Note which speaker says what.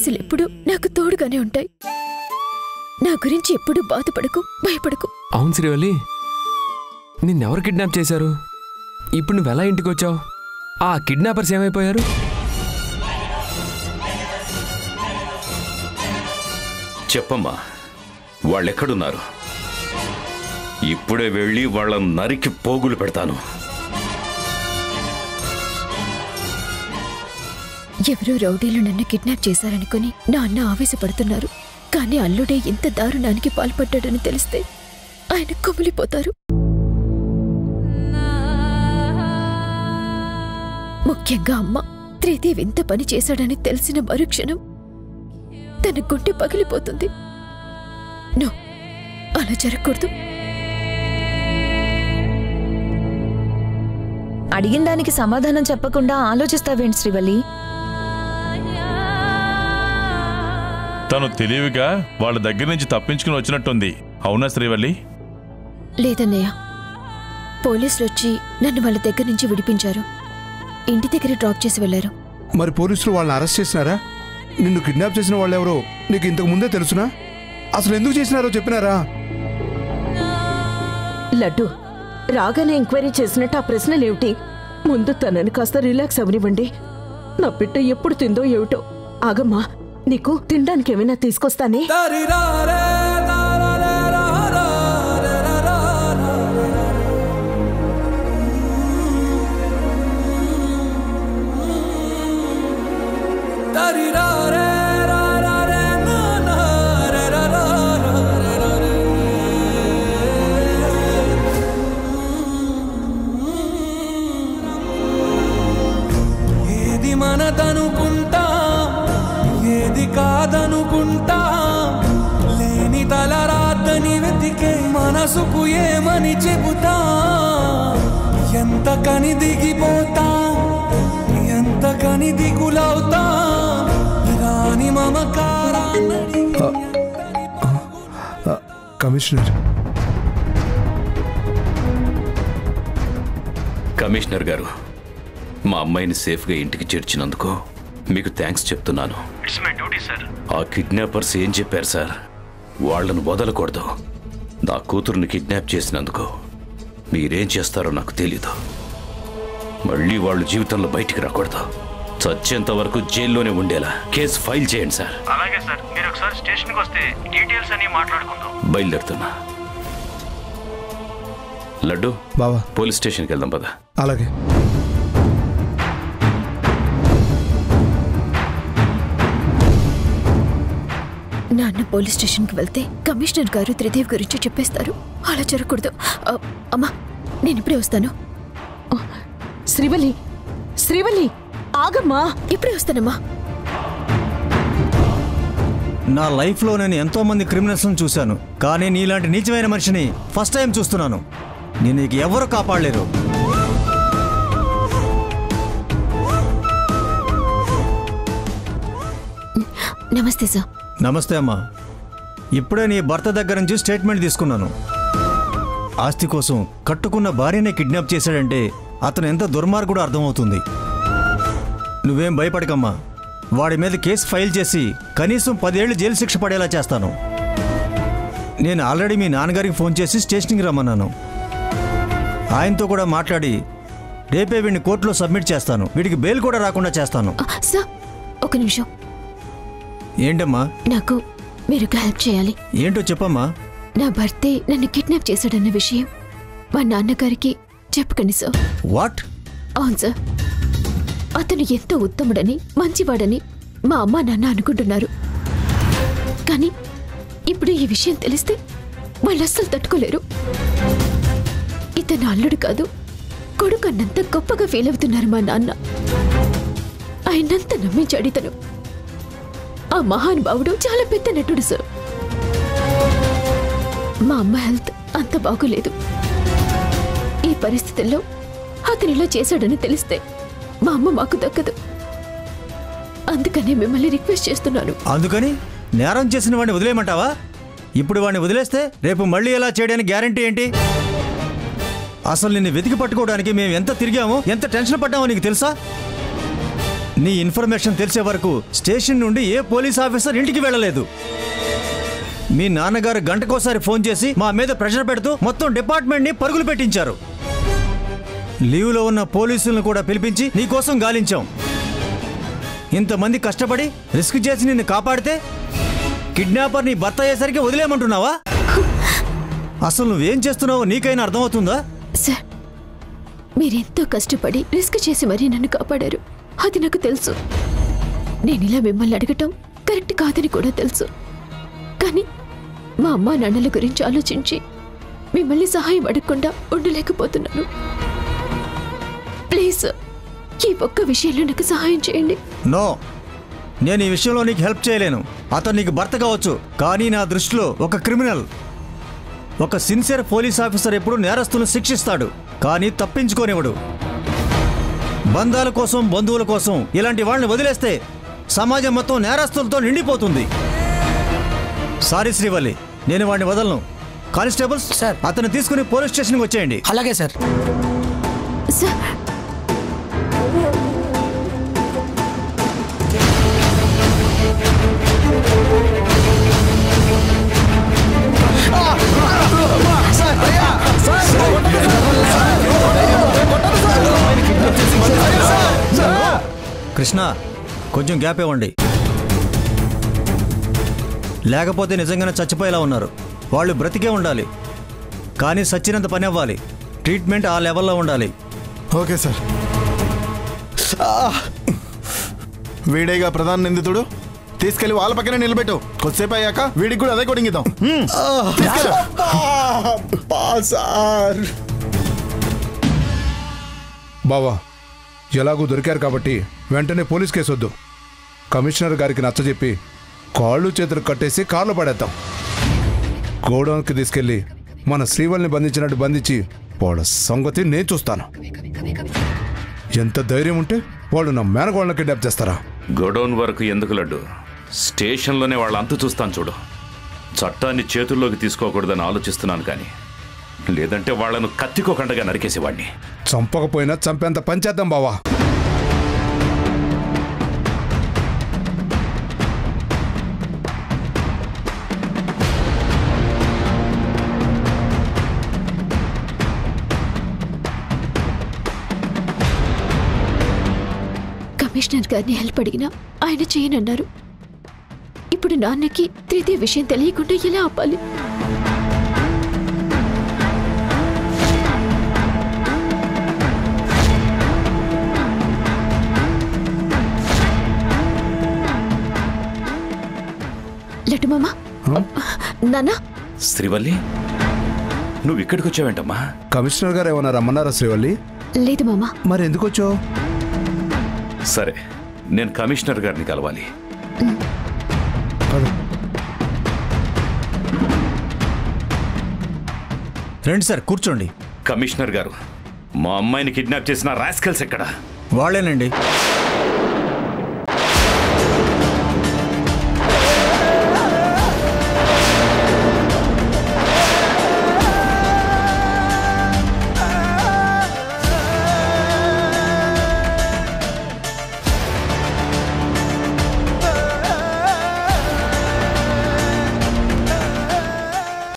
Speaker 1: ఆశీస్సులెప్పుడు నాకు తోడుగానే ఉంటాయి. నా గురించి ఎప్పుడు బాధపడకు, భయపడకు.
Speaker 2: అవును శ్రీవల్లి, నిన్నెవరు కిడ్నాప్ చేశారు? ఇప్పుడు నువ్వెలా ఇంటికి వచ్చావు? ఆ కిడ్నాపర్స్ ఏమైపోయారు?
Speaker 3: చెప్పమ్మా, వాళ్ళెక్కడున్నారు? ఇప్పుడే వెళ్ళి వాళ్ళని నరికి పోగులు పెడతాను.
Speaker 1: ఎవరో రౌడీలు నన్ను కిడ్నాప్ చేశారనుకుని నాన్న ఆవేశపడుతున్నారు. కానీ అల్లుడే ఇంత దారుణానికి పాల్పడ్డాడని తెలిస్తే ఆయన కుమిలిపోతారు. ముఖ్యంగా అమ్మ త్రిదేవ్ ఇంత పని చేశాడని తెలిసిన మరుక్షణం తన గుండె పగిలిపోతుంది. నో, అలా జరగకూడదు.
Speaker 4: అడిగిన దానికి సమాధానం చెప్పకుండా ఆలోచిస్తావేంటి శ్రీవల్లి?
Speaker 5: తను తెలివిగా వాళ్ళ దగ్గర నుంచి తప్పించుకుని వచ్చినట్టుంది. అవునా శ్రీవల్లి?
Speaker 1: లేదన్నయ్య, పోలీసులు వచ్చి నన్ను వాళ్ళ దగ్గర నుంచి విడిపించారు. ఇంటి దగ్గర డ్రాప్ చేసి వెళ్లారు.
Speaker 6: మరి పోలీసులు వాళ్ళని అరెస్ట్ చేసినారా? నిన్ను కిడ్నాప్ చేసిన వాళ్ళెవరో నీకు ఇంతకు ముందే తెలుసునా? అసలు ఎందుకు చేసినారో చెప్పినారా?
Speaker 7: లడ్డు, రాగానే ఎంక్వైరీ చేసినట్టు ఆ ప్రశ్నలేమిటి? ముందు తనని కాస్త రిలాక్స్ అవనివ్వండి. నా బిడ్డ ఎప్పుడు తిందో ఏమిటో. ఆగమ్మా, నీకు తినడానికి ఏమైనా తీసుకొస్తానే.
Speaker 8: ఏది మనదనుకుంటా, ఏది కాదనుకుంటా, లేని తలరాద్దని వెతికే మనసుకు ఏమని చెబుతా? ఎంత కని దిగిపోతా, ఎంత కని దిగులవుతా, రాని మమకారాన్ని.
Speaker 3: కమిషనర్ గారు, మా అమ్మాయిని సేఫ్గా ఇంటికి చేర్చినందుకు మీకు థ్యాంక్స్ చెప్తున్నాను. ఆ కిడ్నాపర్స్ ఏం చెప్పారు సార్? వాళ్లను వదలకూడదు. నా కూతురుని కిడ్నాప్ చేసినందుకు మీరేం చేస్తారో నాకు తెలీదు. మళ్ళీ వాళ్ళు జీవితంలో బయటికి రాకూడదు. చచ్చేంత వరకు జైల్లోనే ఉండేలా కేసు ఫైల్ చేయండి సార్.
Speaker 9: అలాగే సార్, మీరు ఒకసారి స్టేషన్కి వస్తే డీటెయిల్స్ అని మాట్లాడుకుందాం.
Speaker 3: బయలుదేరుతున్నా. లడ్డు
Speaker 6: బావా,
Speaker 3: పోలీస్ స్టేషన్కి వెళ్దాం పద.
Speaker 6: అలాగే.
Speaker 1: నాన్న పోలీస్ స్టేషన్కి వెళ్తే కమిషనర్ గారు త్రిదేవ్ గురించి చెప్పేస్తారు. అలా జరగకూడదు. అమ్మా, నేను ఇప్పుడే వస్తాను.
Speaker 7: శ్రీవల్లి, శ్రీవల్లి, ఆగమ్మా.
Speaker 1: ఇప్పుడే వస్తానమ్మా.
Speaker 10: నా లైఫ్లో నేను ఎంతోమంది క్రిమినల్స్ని చూశాను, కానీ నీలాంటి నీచమైన మనిషిని ఫస్ట్ టైం చూస్తున్నాను. నేను నీకు ఎవరు కాపాడలేరు.
Speaker 1: నమస్తే సార్.
Speaker 10: నమస్తే అమ్మా. ఇప్పుడే నీ భర్త దగ్గర నుంచి స్టేట్మెంట్ తీసుకున్నాను. ఆస్తి కోసం కట్టుకున్న భార్యనే కిడ్నాప్ చేశాడంటే అతను ఎంత దుర్మార్గుడో అర్థమవుతుంది. నువ్వేం భయపడకమ్మా. వాడి మీద కేసు ఫైల్ చేసి కనీసం 10 ఏళ్లు జైలు శిక్ష పడేలా చేస్తాను. నేను ఆల్రెడీ మీ నాన్నగారికి ఫోన్ చేసి స్టేషన్కి రమ్మన్నాను. ఆయనతో కూడా మాట్లాడి రేపే వీడిని కోర్టులో సబ్మిట్ చేస్తాను. వీడికి బెయిల్ కూడా రాకుండా చేస్తాను.
Speaker 1: సార్, ఒక నిమిషం.
Speaker 10: ఏంటమ్మా?
Speaker 1: నాకు మీరు హెల్ప్ చేయాలి.
Speaker 10: ఏంటో చెప్పమ్మా.
Speaker 1: నా భర్తే నన్ను కిడ్నాప్ చేశాడన్న విషయం మా నాన్నగారికి చెప్పకండి సార్.
Speaker 10: వాట్?
Speaker 1: అవును సార్. అతను ఎంతో ఉత్తముడని, మంచివాడని మా అమ్మ నాన్న అనుకుంటున్నారు. కానీ ఇప్పుడు ఈ విషయం తెలిస్తే వాళ్ళు అస్సలు తట్టుకోలేరు. ఇతను అల్లుడు కాదు, కొడుకు అన్నంత గొప్పగా ఫీల్ అవుతున్నారు మా నాన్న. ఆయనంత నమ్మించాడు ఇతను. ఆ మహానుభావుడు చాలా పెద్ద నటుడు సార్. మా అమ్మ హెల్త్ అంత బాగోలేదు. ఈ పరిస్థితుల్లో అతను ఇలా చేశాడని తెలిస్తే మా అమ్మ మాకు దక్కదు. అందుకనే మిమ్మల్ని రిక్వెస్ట్ చేస్తున్నాను.
Speaker 10: అందుకని నేరం చేసిన వాడిని వదిలేయమంటావా? ఇప్పుడు వాడిని వదిలేస్తే రేపు మళ్ళీ ఎలా చేయడానికి గ్యారంటీ ఏంటి? అసలు నిన్ను వెతికి పట్టుకోవడానికి మేము ఎంత తిరిగామో, ఎంత టెన్షన్ పడ్డామో నీకు తెలుసా? నీ ఇన్ఫర్మేషన్ తెలిసే వరకు స్టేషన్ నుండి ఏ పోలీస్ ఆఫీసర్ ఇంటికి వెళ్ళలేదు. మీ నాన్నగారు గంటకోసారి ఫోన్ చేసి మా మీద ప్రెషర్ పెడుతూ మొత్తం డిపార్ట్మెంట్ని పరుగులు పెట్టించారు. లీవ్లో ఉన్న పోలీసులను కూడా పిలిపించి నీకోసం గాలించాం. ఇంతమంది కష్టపడి రిస్క్ చేసి నిన్ను కాపాడితే కిడ్నాపర్ నీ భర్త అయ్యేసరికి వదిలేయమంటున్నావా? అసలు నువ్వేం చేస్తున్నావో నీకైనా అర్థమవుతుందా?
Speaker 1: సార్, మీరెంతో కష్టపడి రిస్క్ చేసి మరీ నన్ను కాపాడారు. అది నాకు తెలుసు. నేను ఇలా మిమ్మల్ని అడగటం కరెక్ట్ కాదని కూడా తెలుసు. కానీ మా అమ్మా నాన్నల గురించి ఆలోచించి మిమ్మల్ని సహాయం అడగకుండా ఉండలేకపోతున్నాను. ప్లీజ్ ఈ ఒక్క విషయంలో నాకు సహాయం చేయండి.
Speaker 10: నో, నేను ఈ విషయంలో నీకు హెల్ప్ చేయలేను. అతను నీకు భర్త కావచ్చు, కానీ నా దృష్టిలో ఒక క్రిమినల్. ఒక సిన్సియర్ పోలీస్ ఆఫీసర్ ఎప్పుడు నేరస్తులను శిక్షిస్తాడు, కానీ తప్పించుకోనివ్వడు. బంధాల కోసం, బంధువుల కోసం ఇలాంటి వాళ్ళని వదిలేస్తే సమాజం మొత్తం నేరస్తులతో నిండిపోతుంది. సారీ శ్రీవల్లి, నేను వాడిని వదలను. కానిస్టేబుల్స్ సార్, అతన్ని తీసుకుని పోలీస్ స్టేషన్కి వచ్చేయండి.
Speaker 11: అలాగే సార్.
Speaker 1: సార్,
Speaker 10: కృష్ణ, కొంచెం గ్యాప్ ఇవ్వండి. లేకపోతే నిజంగానే చచ్చిపోయేలా ఉన్నారు. వాళ్ళు బ్రతికే ఉండాలి, కానీ సచ్చినంత పని అవ్వాలి. ట్రీట్మెంట్ ఆ లెవెల్లో ఉండాలి.
Speaker 12: Okay sir. వీడేగా ప్రధాన నిందితుడు. తీసుకెళ్లి వాళ్ళ పక్కనే నిలబెట్టు. కొద్దిసేపు అయ్యాక వీడికి కూడా అదే కొడింగిద్దాం.
Speaker 6: బావా, ఎలాగూ దొరికారు కాబట్టి వెంటనే పోలీస్ కేసు వద్దు. కమిషనర్ గారికి నచ్చజెప్పి కాళ్ళు చేతులు కట్టేసి కార్లో పడేద్దాం. గోడౌన్కి తీసుకెళ్ళి మన శ్రీవల్ని బంధించినట్టు బంధించి వాళ్ళ సంగతి నేను చూస్తాను. ఎంత ధైర్యం ఉంటే వాళ్ళు నా మేనగోళ్ళని కిడ్నాప్ చేస్తారా?
Speaker 3: గోడౌన్ వరకు ఎందుకు లడ్డు, స్టేషన్లోనే వాళ్ళ అంతు చూస్తాను చూడు. చట్టాన్ని చేతుల్లోకి తీసుకోకూడదని ఆలోచిస్తున్నాను, కానీ లేదంటే వాళ్లను కత్తికోకండగా నరికేసేవాడిని.
Speaker 6: చంపకపోయినా చంపేంత పనిచేద్దాం బావా.
Speaker 1: కమిషనర్ గారిని హెల్ప్ అడిగినా ఆయన చేయనన్నారు. ఇప్పుడు నాన్నకి తృతీయ విషయం తెలియకుండా ఎలా ఆపాలి? లడ్డు మామ, నాన్న.
Speaker 3: శ్రీవల్లి, నువ్వు ఇక్కడికి వచ్చావేంటమ్మా?
Speaker 6: కమిషనర్ గారు ఏమన్నా రమ్మన్నారా శ్రీవల్లి?
Speaker 1: లేదు మామ.
Speaker 6: మరి ఎందుకు వచ్చావు?
Speaker 3: సరే, నేను కమిషనర్ గారిని కలవాలి.
Speaker 10: రండి సార్, కూర్చోండి.
Speaker 3: కమిషనర్ గారు, మా అమ్మాయిని కిడ్నాప్ చేసిన రాస్కల్స్ ఎక్కడ?
Speaker 10: వాళ్ళేనండి.